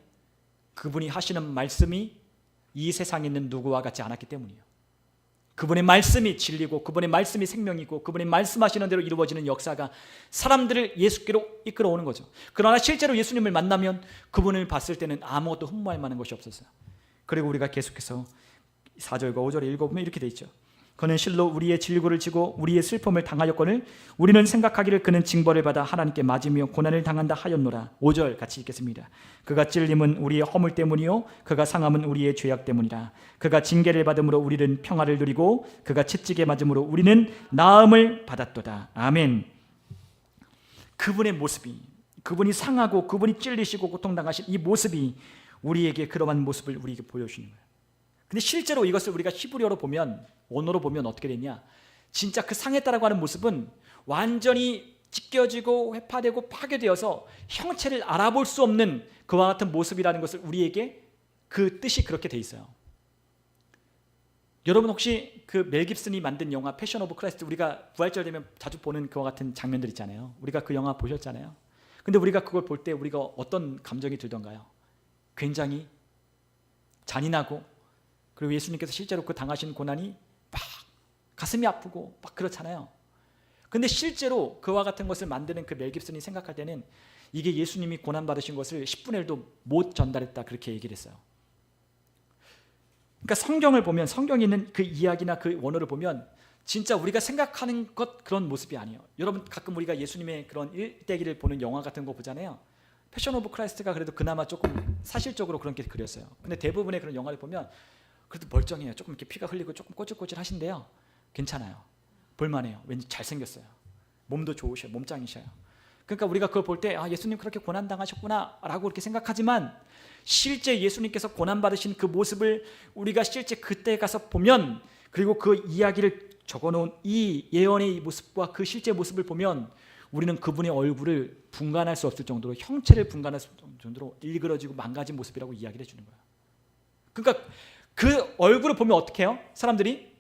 그분이 하시는 말씀이 이 세상에 있는 누구와 같지 않았기 때문이에요. 그분의 말씀이 진리고 그분의 말씀이 생명이고 그분의 말씀하시는 대로 이루어지는 역사가 사람들을 예수께로 이끌어오는 거죠. 그러나 실제로 예수님을 만나면 그분을 봤을 때는 아무것도 흠모할 만한 것이 없었어요. 그리고 우리가 계속해서 4절과 5절에 읽어보면 이렇게 돼 있죠. 그는 실로 우리의 질고를 지고 우리의 슬픔을 당하였거늘 우리는 생각하기를 그는 징벌을 받아 하나님께 맞으며 고난을 당한다 하였노라. 5절 같이 읽겠습니다. 그가 찔림은 우리의 허물 때문이요 그가 상함은 우리의 죄악 때문이라. 그가 징계를 받음으로 우리는 평화를 누리고 그가 채찍에 맞음으로 우리는 나음을 받았도다. 아멘. 그분의 모습이, 그분이 상하고 그분이 찔리시고 고통당하신 이 모습이 우리에게 그러한 모습을 우리에게 보여주는 거예요. 근데 실제로 이것을 우리가 히브리어로 보면, 원어로 보면 어떻게 되냐? 진짜 그 상했다라고 하는 모습은 완전히 찢겨지고 회파되고 파괴되어서 형체를 알아볼 수 없는 그와 같은 모습이라는 것을 우리에게 그 뜻이 그렇게 돼 있어요. 여러분 혹시 그 멜 깁슨이 만든 영화 패션 오브 크라이스트, 우리가 부활절 되면 자주 보는 그와 같은 장면들 있잖아요. 우리가 그 영화 보셨잖아요. 근데 우리가 그걸 볼 때 우리가 어떤 감정이 들던가요? 굉장히 잔인하고, 그리고 예수님께서 실제로 그 당하신 고난이 막 가슴이 아프고 막 그렇잖아요. 근데 실제로 그와 같은 것을 만드는 그 멜 깁슨이 생각할 때는 이게 예수님이 고난 받으신 것을 10분의 1도 못 전달했다, 그렇게 얘기를 했어요. 그러니까 성경을 보면, 성경에 있는 그 이야기나 그 원어를 보면 진짜 우리가 생각하는 것 그런 모습이 아니에요. 여러분 가끔 우리가 예수님의 그런 일대기를 보는 영화 같은 거 보잖아요. 패션 오브 크라이스트가 그래도 그나마 조금 사실적으로 그런 게 그렸어요. 근데 대부분의 그런 영화를 보면 그래도 멀쩡해요. 조금 이렇게 피가 흘리고 조금 꼬질꼬질 하신데요. 괜찮아요. 볼만해요. 왠지 잘생겼어요. 몸도 좋으셔요. 몸짱이셔요. 그러니까 우리가 그걸 볼 때 예수님 그렇게 고난당하셨구나 라고 그렇게 생각하지만 실제 예수님께서 고난받으신 그 모습을 우리가 실제 그때 가서 보면, 그리고 그 이야기를 적어놓은 이 예언의 이 모습과 그 실제 모습을 보면 우리는 그분의 얼굴을 분간할 수 없을 정도로, 형체를 분간할 수 없을 정도로 일그러지고 망가진 모습이라고 이야기를 해주는 거예요. 그러니까 그 얼굴을 보면 어떻게 해요? 사람들이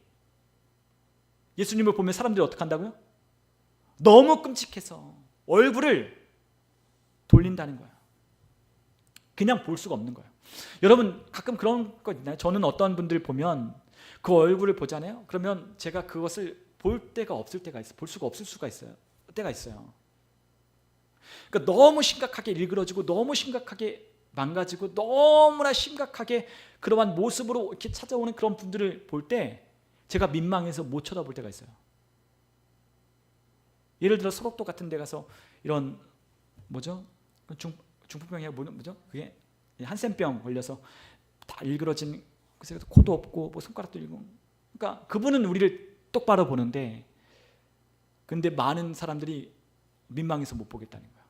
예수님을 보면 사람들이 어떻게 한다고요? 너무 끔찍해서 얼굴을 돌린다는 거예요. 그냥 볼 수가 없는 거예요. 여러분 가끔 그런 거 있나요? 저는 어떤 분들 보면 그 얼굴을 보잖아요. 그러면 제가 그것을 볼 때가 없을 때가 있어요. 볼 수가 없을 수가 있어요. 때가 있어요. 그러니까 너무 심각하게 일그러지고 너무 심각하게 망가지고 너무나 심각하게 그러한 모습으로 이렇게 찾아오는 그런 분들을 볼 때 제가 민망해서 못 쳐다볼 때가 있어요. 예를 들어 소록도 같은 데 가서 이런 뭐죠? 중풍병이 뭐죠? 그게 한센병 걸려서 다 일그러진, 그래서 코도 없고 뭐 손가락도 일고, 그러니까 그분은 우리를 똑바로 보는데 근데 많은 사람들이 민망해서 못 보겠다는 거예요.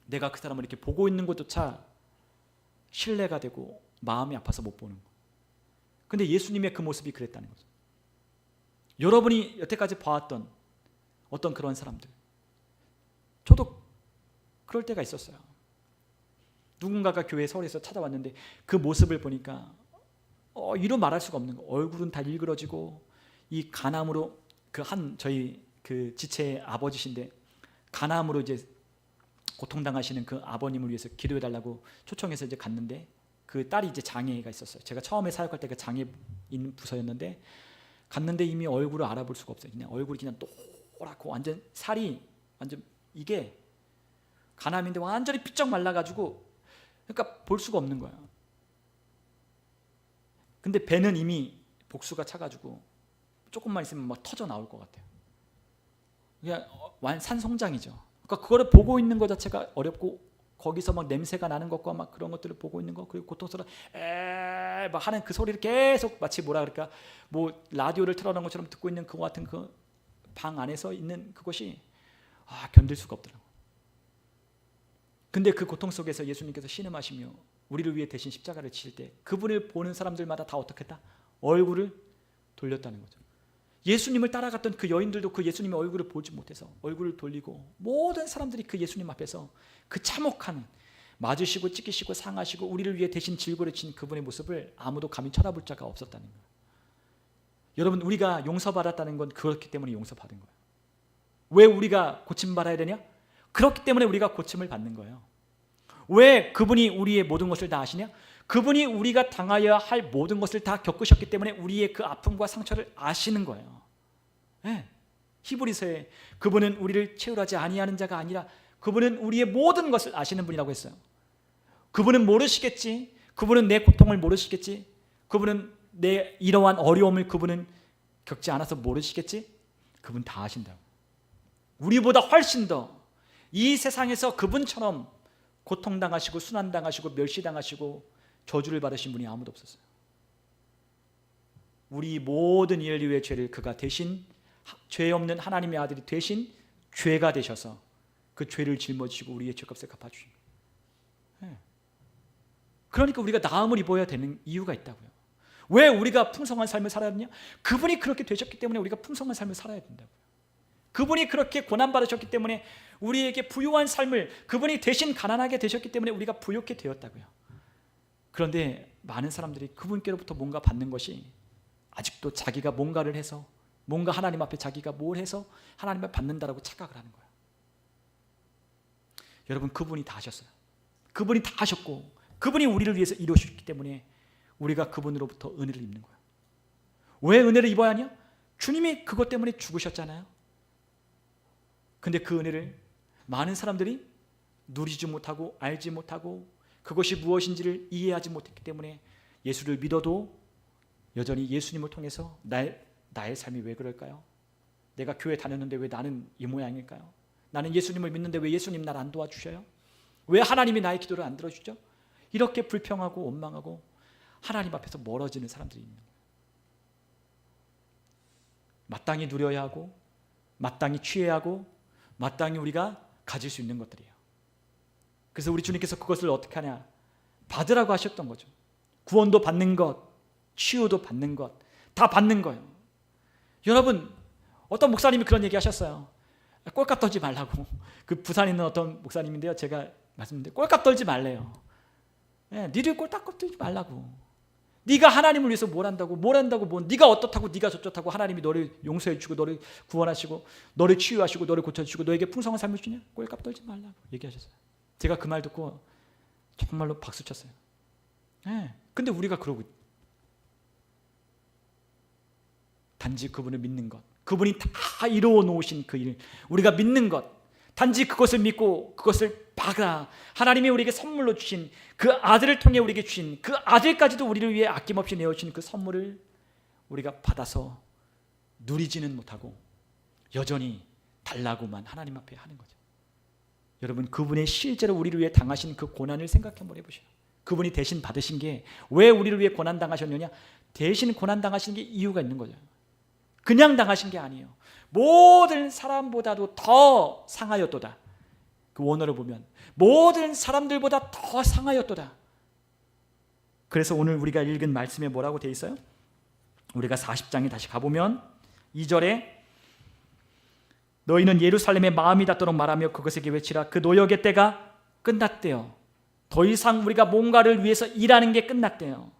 내가 그 사람을 이렇게 보고 있는 것조차 신뢰가 되고 마음이 아파서 못 보는 거예요. 근데 예수님의 그 모습이 그랬다는 거죠. 여러분이 여태까지 봐왔던 어떤 그런 사람들, 저도 그럴 때가 있었어요. 누군가가 교회 서울에서 찾아왔는데 그 모습을 보니까 이루 말할 수가 없는 거. 얼굴은 다 일그러지고 이 간암으로 저희 그 지체의 아버지신데 간암으로 이제 고통당하시는 그 아버님을 위해서 기도해 달라고 초청해서 이제 갔는데 그 딸이 이제 장애가 있었어요. 제가 처음에 사역할 때 그 장애인 부서였는데 갔는데 이미 얼굴을 알아볼 수가 없어요. 그냥 얼굴이 그냥 노랗고 완전 살이 완전 이게 간암인데 완전히 삐쩍 말라가지고 그러니까 볼 수가 없는 거예요. 근데 배는 이미 복수가 차가지고 조금만 있으면 막 터져 나올 것 같아요. 그냥 산송장이죠. 그러니까 그거를 보고 있는 것 자체가 어렵고 거기서 막 냄새가 나는 것과 막 그런 것들을 보고 있는 거, 그리고 고통스러워 막 하는 그 소리를 계속 마치 뭐라 그럴까, 뭐 라디오를 틀어놓은 것처럼 듣고 있는 그거 같은 그 방 안에서 있는 그것이 견딜 수가 없더라고요. 근데 그 고통 속에서 예수님께서 신음하시며 우리를 위해 대신 십자가를 지실 때 그분을 보는 사람들마다 다 어떻게 했다? 얼굴을 돌렸다는 거죠. 예수님을 따라갔던 그 여인들도 그 예수님의 얼굴을 보지 못해서 얼굴을 돌리고, 모든 사람들이 그 예수님 앞에서 그 참혹한 맞으시고 찢기시고 상하시고 우리를 위해 대신 질고를 친 그분의 모습을 아무도 감히 쳐다볼 자가 없었다는 거예요. 여러분, 우리가 용서받았다는 건 그렇기 때문에 용서받은 거예요. 왜 우리가 고침받아야 되냐? 그렇기 때문에 우리가 고침을 받는 거예요. 왜 그분이 우리의 모든 것을 다 아시냐? 그분이 우리가 당하여야 할 모든 것을 다 겪으셨기 때문에 우리의 그 아픔과 상처를 아시는 거예요. 네. 히브리서에 그분은 우리를 체휼하지 아니하는 자가 아니라 그분은 우리의 모든 것을 아시는 분이라고 했어요. 그분은 모르시겠지. 그분은 내 고통을 모르시겠지. 그분은 내 이러한 어려움을 그분은 겪지 않아서 모르시겠지. 그분 다 아신다고. 우리보다 훨씬 더 이 세상에서 그분처럼 고통당하시고 순환당하시고 멸시당하시고 저주를 받으신 분이 아무도 없었어요. 우리 모든 인류의 죄를 그가 대신, 죄 없는 하나님의 아들이 대신 죄가 되셔서 그 죄를 짊어지시고 우리의 죄값을 갚아주신 거예요. 그러니까 우리가 나음을 입어야 되는 이유가 있다고요. 왜 우리가 풍성한 삶을 살아야 되냐? 그분이 그렇게 되셨기 때문에 우리가 풍성한 삶을 살아야 된다고요. 그분이 그렇게 고난받으셨기 때문에 우리에게 부유한 삶을, 그분이 대신 가난하게 되셨기 때문에 우리가 부유하게 되었다고요. 그런데 많은 사람들이 그분께로부터 뭔가 받는 것이 아직도 자기가 뭔가를 해서, 뭔가 하나님 앞에 자기가 뭘 해서 하나님을 받는다라고 착각을 하는 거예요. 여러분, 그분이 다 하셨어요. 그분이 다 하셨고 그분이 우리를 위해서 이루셨기 때문에 우리가 그분으로부터 은혜를 입는 거예요. 왜 은혜를 입어야 하냐? 주님이 그것 때문에 죽으셨잖아요. 근데 그 은혜를 많은 사람들이 누리지 못하고 알지 못하고 그것이 무엇인지를 이해하지 못했기 때문에 예수를 믿어도 여전히 예수님을 통해서 나의 삶이 왜 그럴까요? 내가 교회 다녔는데 왜 나는 이 모양일까요? 나는 예수님을 믿는데 왜 예수님 나를 안 도와주셔요? 왜 하나님이 나의 기도를 안 들어주죠? 이렇게 불평하고 원망하고 하나님 앞에서 멀어지는 사람들이 있는 거예요. 마땅히 누려야 하고 마땅히 취해야 하고 마땅히 우리가 가질 수 있는 것들이에요. 그래서 우리 주님께서 그것을 어떻게 하냐? 받으라고 하셨던 거죠. 구원도 받는 것, 치유도 받는 것, 다 받는 거예요. 여러분, 어떤 목사님이 그런 얘기 하셨어요. 꼴값 떨지 말라고. 그 부산에 있는 어떤 목사님인데요, 제가 말씀드렸는데 꼴값 떨지 말래요. 니들 꼴값 떨지 말라고. 네가 하나님을 위해서 뭘 한다고 네가 어떻다고 네가 저쩌다고 하나님이 너를 용서해 주고 너를 구원하시고 너를 치유하시고 너를 고쳐주시고 너에게 풍성한 삶을 주냐? 꼴값 떨지 말라고 얘기하셨어요. 제가 그 말 듣고 정말로 박수 쳤어요. 근데 우리가 그러고 단지 그분을 믿는 것, 그분이 다 이루어 놓으신 그 일, 우리가 믿는 것, 단지 그것을 믿고 그것을 받아 하나님이 우리에게 선물로 주신 그 아들을 통해 우리에게 주신 그 아들까지도 우리를 위해 아낌없이 내어주신 그 선물을 우리가 받아서 누리지는 못하고 여전히 달라고만 하나님 앞에 하는 거죠. 여러분, 그분의 실제로 우리를 위해 당하신 그 고난을 생각해 한번 해보세요. 그분이 대신 받으신 게 왜 우리를 위해 고난 당하셨느냐? 대신 고난 당하신 게 이유가 있는 거죠. 그냥 당하신 게 아니에요. 모든 사람보다도 더 상하였도다. 그 원어를 보면 모든 사람들보다 더 상하였도다. 그래서 오늘 우리가 읽은 말씀에 뭐라고 되어 있어요? 우리가 40장에 다시 가보면 2절에 너희는 예루살렘의 마음이 닿도록 말하며 그것에게 외치라. 그 노역의 때가 끝났대요. 더 이상 우리가 뭔가를 위해서 일하는 게 끝났대요.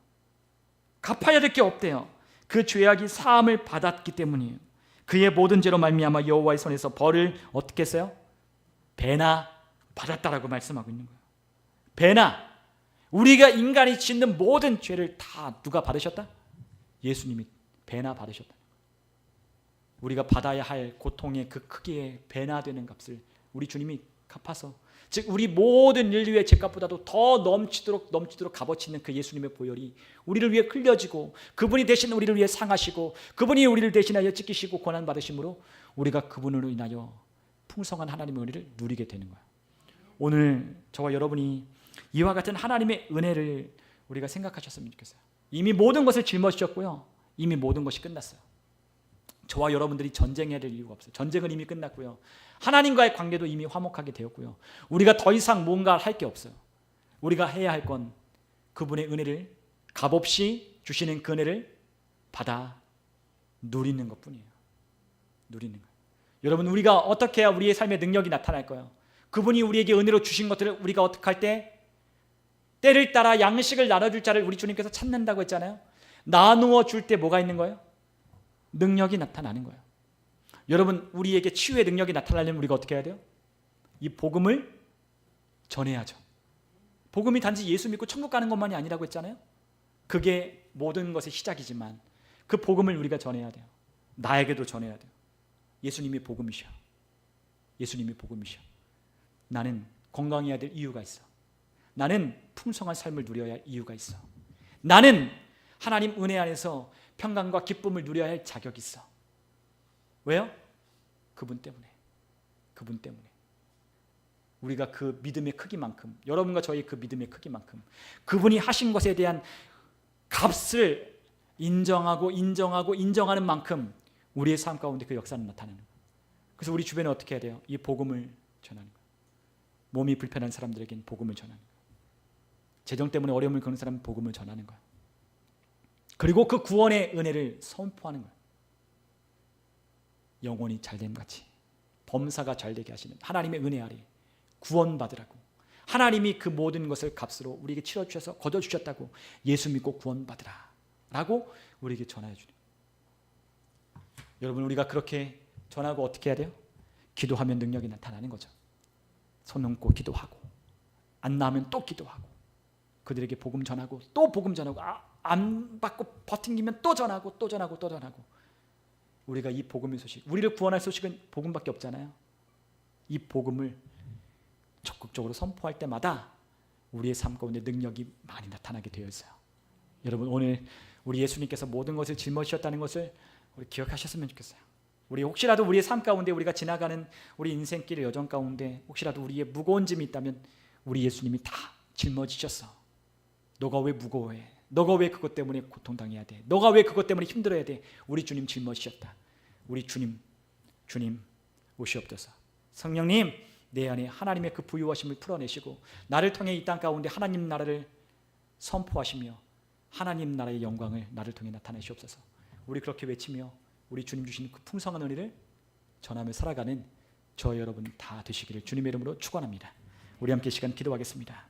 갚아야 될 게 없대요. 그 죄악이 사함을 받았기 때문이에요. 그의 모든 죄로 말미암아 여호와의 손에서 벌을 어떻게 했어요? 배나 받았다라고 말씀하고 있는 거예요. 배나, 우리가 인간이 짓는 모든 죄를 다 누가 받으셨다? 예수님이 배나 받으셨다. 우리가 받아야 할 고통의 그 크기에 배나 되는 값을 우리 주님이 갚아서, 즉 우리 모든 인류의 죄값보다도 더 넘치도록 값어치 있는 그 예수님의 보혈이 우리를 위해 흘려지고, 그분이 대신 우리를 위해 상하시고, 그분이 우리를 대신하여 찢기시고 고난 받으심으로 우리가 그분으로 인하여 풍성한 하나님의 은혜를 누리게 되는 거예요. 오늘 저와 여러분이 이와 같은 하나님의 은혜를 우리가 생각하셨으면 좋겠어요. 이미 모든 것을 짊어지셨고요, 이미 모든 것이 끝났어요. 저와 여러분들이 전쟁해야 될 이유가 없어요. 전쟁은 이미 끝났고요, 하나님과의 관계도 이미 화목하게 되었고요, 우리가 더 이상 뭔가 할 게 없어요. 우리가 해야 할 건 그분의 은혜를, 값없이 주시는 그 은혜를 받아 누리는 것뿐이에요. 누리는 거예요. 여러분, 우리가 어떻게 해야 우리의 삶의 능력이 나타날까요? 그분이 우리에게 은혜로 주신 것들을 우리가 어떻게 할 때, 때를 따라 양식을 나눠줄 자를 우리 주님께서 찾는다고 했잖아요. 나누어 줄 때 뭐가 있는 거예요? 능력이 나타나는 거예요. 여러분, 우리에게 치유의 능력이 나타나려면 우리가 어떻게 해야 돼요? 이 복음을 전해야죠. 복음이 단지 예수 믿고 천국 가는 것만이 아니라고 했잖아요. 그게 모든 것의 시작이지만 그 복음을 우리가 전해야 돼요. 나에게도 전해야 돼요. 예수님이 복음이셔. 예수님이 복음이셔. 나는 건강해야 될 이유가 있어. 나는 풍성한 삶을 누려야 할 이유가 있어. 나는 하나님 은혜 안에서 평강과 기쁨을 누려야 할 자격이 있어. 왜요? 그분 때문에. 그분 때문에. 우리가 그 믿음의 크기만큼, 여러분과 저희 그 믿음의 크기만큼 그분이 하신 것에 대한 값을 인정하는 만큼 우리의 삶 가운데 그 역사는 나타나는 거예요. 그래서 우리 주변에 어떻게 해야 돼요? 이 복음을 전하는 거예요. 몸이 불편한 사람들에게는 복음을 전하는 거예요. 재정 때문에 어려움을 겪는 사람은 복음을 전하는 거예요. 그리고 그 구원의 은혜를 선포하는 거예요. 영혼이 잘됨 같이 범사가 잘되게 하시는 하나님의 은혜 아래 구원받으라고, 하나님이 그 모든 것을 값으로 우리에게 치러주셔서 거둬주셨다고, 예수 믿고 구원받으라 라고 우리에게 전하여 주는 거예요. 여러분, 우리가 그렇게 전하고 어떻게 해야 돼요? 기도하면 능력이 나타나는 거죠. 손 넘고 기도하고, 안 나오면 또 기도하고, 그들에게 복음 전하고 또 복음 전하고, 안 받고 버팅기면 또 전하고 또 전하고 또 전하고. 우리가 이 복음의 소식, 우리를 구원할 소식은 복음밖에 없잖아요. 이 복음을 적극적으로 선포할 때마다 우리의 삶 가운데 능력이 많이 나타나게 되어 있어요. 여러분, 오늘 우리 예수님께서 모든 것을 짊어지셨다는 것을 우리 기억하셨으면 좋겠어요. 우리 혹시라도 우리의 삶 가운데, 우리가 지나가는 우리 인생길의 여정 가운데 혹시라도 우리의 무거운 짐이 있다면 우리 예수님이 다 짊어지셨어. 너가 왜 무거워해? 너가 왜 그것 때문에 고통당해야 돼? 너가 왜 그것 때문에 힘들어야 돼? 우리 주님 짊어지셨다. 우리 주님 오시옵소서. 성령님, 내 안에 하나님의 그 부유하심을 풀어내시고 나를 통해 이 땅 가운데 하나님 나라를 선포하시며 하나님 나라의 영광을 나를 통해 나타내시옵소서. 우리 그렇게 외치며 우리 주님 주시는 그 풍성한 은혜를 전하며 살아가는 저 여러분 다 되시기를 주님의 이름으로 축원합니다. 우리 함께 시간 기도하겠습니다.